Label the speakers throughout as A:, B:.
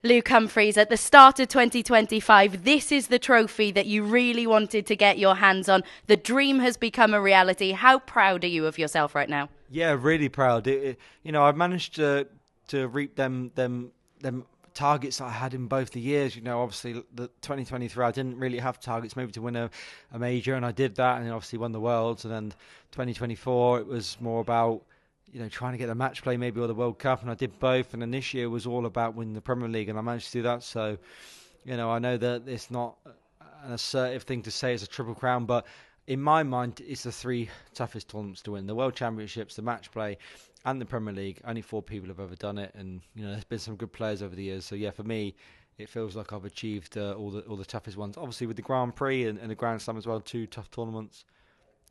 A: Luke Humphries, at the start of 2025, this is the trophy that you really wanted to get your hands on. The dream has become a reality. How proud are you of yourself right now?
B: Yeah, really proud. I've managed to reap them targets that I had in both the years. Obviously the 2023, I didn't really have targets maybe to win a major, and I did that, and then obviously won the Worlds. And then 2024, it was more about trying to get the match play maybe or the World Cup, and I did both. And then this year was all about winning the Premier League, and I managed to do that. So I know that it's not an assertive thing to say it's a triple crown, but in my mind, it's the three toughest tournaments to win: the World Championships, the match play, and the Premier League. Only four people have ever done it, and there's been some good players over the years. So yeah, for me, it feels like I've achieved all the toughest ones. Obviously with the Grand Prix and the Grand Slam as well, two tough tournaments,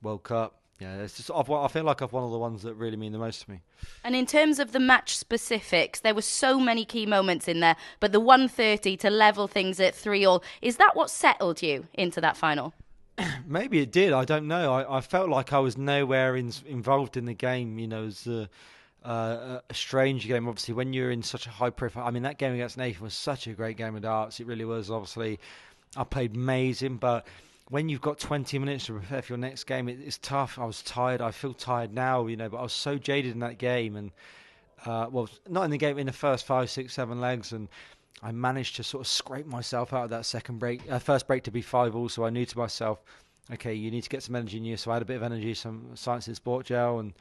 B: World Cup. Yeah, it's just I feel like I've won all the ones that really mean the most to me.
A: And in terms of the match specifics, there were so many key moments in there, but the 130 to level things at 3-all, is that what settled you into that final?
B: Maybe it did. I don't know. I felt like I was nowhere involved in the game. It was a strange game. Obviously, when you're in such a high profile. I mean, that game against Nathan was such a great game of darts. It really was. Obviously, I played amazing, but when you've got 20 minutes to prepare for your next game, it's tough. I was tired. I feel tired now, but I was so jaded in that game. And well, not in the game, in the first five, six, seven legs, and I managed to sort of scrape myself out of that first break to be 5-all. So I knew to myself, okay, you need to get some energy in you. So I had a bit of energy, some science in sport gel, and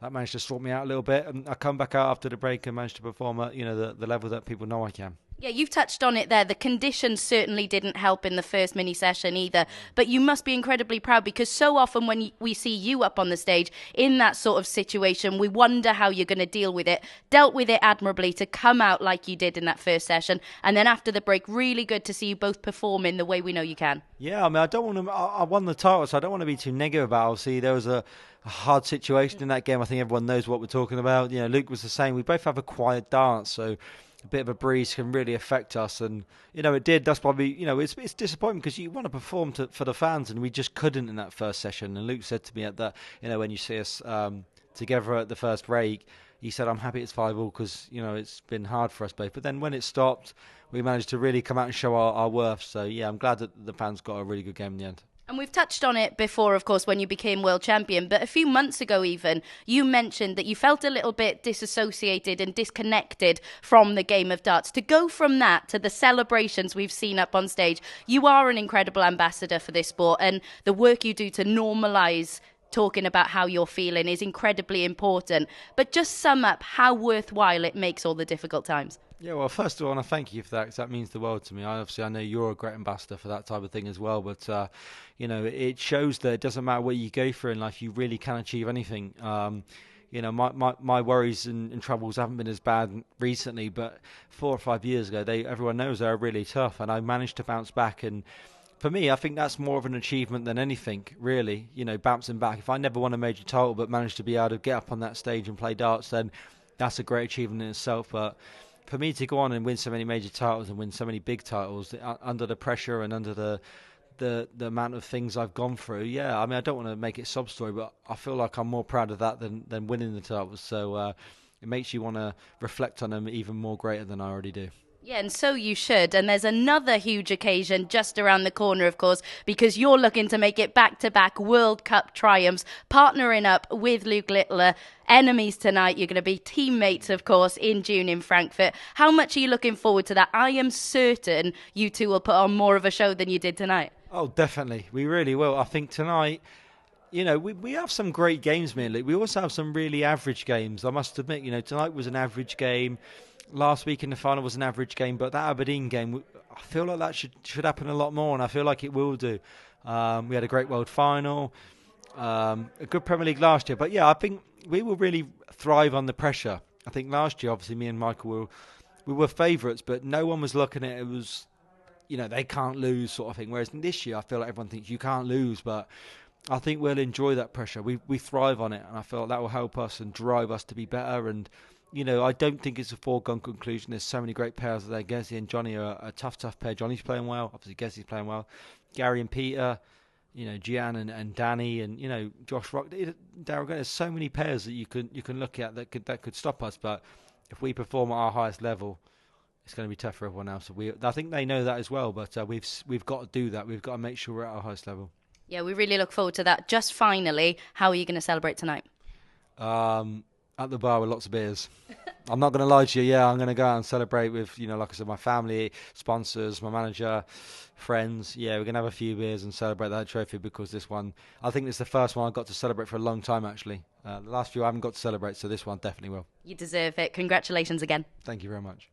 B: that managed to sort me out a little bit. And I come back out after the break and managed to perform at the level that people know I can.
A: Yeah, you've touched on it there. The conditions certainly didn't help in the first mini session either. But you must be incredibly proud because so often when we see you up on the stage in that sort of situation, we wonder how you're going to deal with it. Dealt with it admirably to come out like you did in that first session. And then after the break, really good to see you both perform in the way we know you can.
B: Yeah, I mean, I don't want to. I won the title, so I don't want to be too negative about it. Obviously, there was a hard situation in that game. I think everyone knows what we're talking about. Luke was the same. We both have a quiet dance, so a bit of a breeze can really affect us. And it did. That's probably it's disappointing because you want to perform for the fans, and we just couldn't in that first session. And Luke said to me at that, when you see us together at the first break, he said, "I'm happy it's 5-all because it's been hard for us both." But then when it stopped, we managed to really come out and show our worth. So yeah, I'm glad that the fans got a really good game in the end.
A: And we've touched on it before, of course, when you became world champion. But a few months ago, even, you mentioned that you felt a little bit disassociated and disconnected from the game of darts. To go from that to the celebrations we've seen up on stage, you are an incredible ambassador for this sport. And the work you do to normalise talking about how you're feeling is incredibly important. But just sum up how worthwhile it makes all the difficult times.
B: Yeah, well, first of all, I want to thank you for that because that means the world to me. I know you're a great ambassador for that type of thing as well. But it shows that it doesn't matter what you go through in life, you really can achieve anything. My worries and troubles haven't been as bad recently, but 4 or 5 years ago, everyone knows they were really tough, and I managed to bounce back. And for me, I think that's more of an achievement than anything, really. Bouncing back. If I never won a major title but managed to be able to get up on that stage and play darts, then that's a great achievement in itself. But for me to go on and win so many major titles and win so many big titles under the pressure and under the amount of things I've gone through, yeah, I mean, I don't want to make it sob story, but I feel like I'm more proud of that than winning the titles. So it makes you want to reflect on them even more greater than I already do.
A: Yeah, and so you should. And there's another huge occasion just around the corner, of course, because you're looking to make it back-to-back World Cup triumphs, partnering up with Luke Littler. Enemies tonight. You're going to be teammates, of course, in June in Frankfurt. How much are you looking forward to that? I am certain you two will put on more of a show than you did tonight.
B: Oh, definitely. We really will. I think tonight, we have some great games, mainly. We also have some really average games. I must admit, tonight was an average game. Last week in the final was an average game, but that Aberdeen game, I feel like that should happen a lot more, and I feel like it will do. We had a great World Final, a good Premier League last year, but yeah, I think we will really thrive on the pressure. I think last year, obviously, me and Michael we were favourites, but no one was looking at it. It was, they can't lose sort of thing. Whereas this year, I feel like everyone thinks you can't lose, but I think we'll enjoy that pressure. We thrive on it, and I feel like that will help us and drive us to be better. And I don't think it's a foregone conclusion. There's so many great pairs there. Gezi and Johnny are a tough pair. Johnny's playing well. Obviously, Gezi's playing well. Gary and Peter, Gian and Danny, and Josh Rock, Darryl. There's so many pairs that you can look at that could stop us. But if we perform at our highest level, it's going to be tough for everyone else. I think they know that as well, but we've got to do that. We've got to make sure we're at our highest level.
A: Yeah, we really look forward to that. Just finally, how are you going to celebrate tonight?
B: At the bar with lots of beers. I'm not going to lie to you. Yeah, I'm going to go out and celebrate with, like I said, my family, sponsors, my manager, friends. Yeah, we're going to have a few beers and celebrate that trophy, because this one, I think it's the first one I got to celebrate for a long time, actually. The last few I haven't got to celebrate, so this one definitely will.
A: You deserve it. Congratulations again.
B: Thank you very much.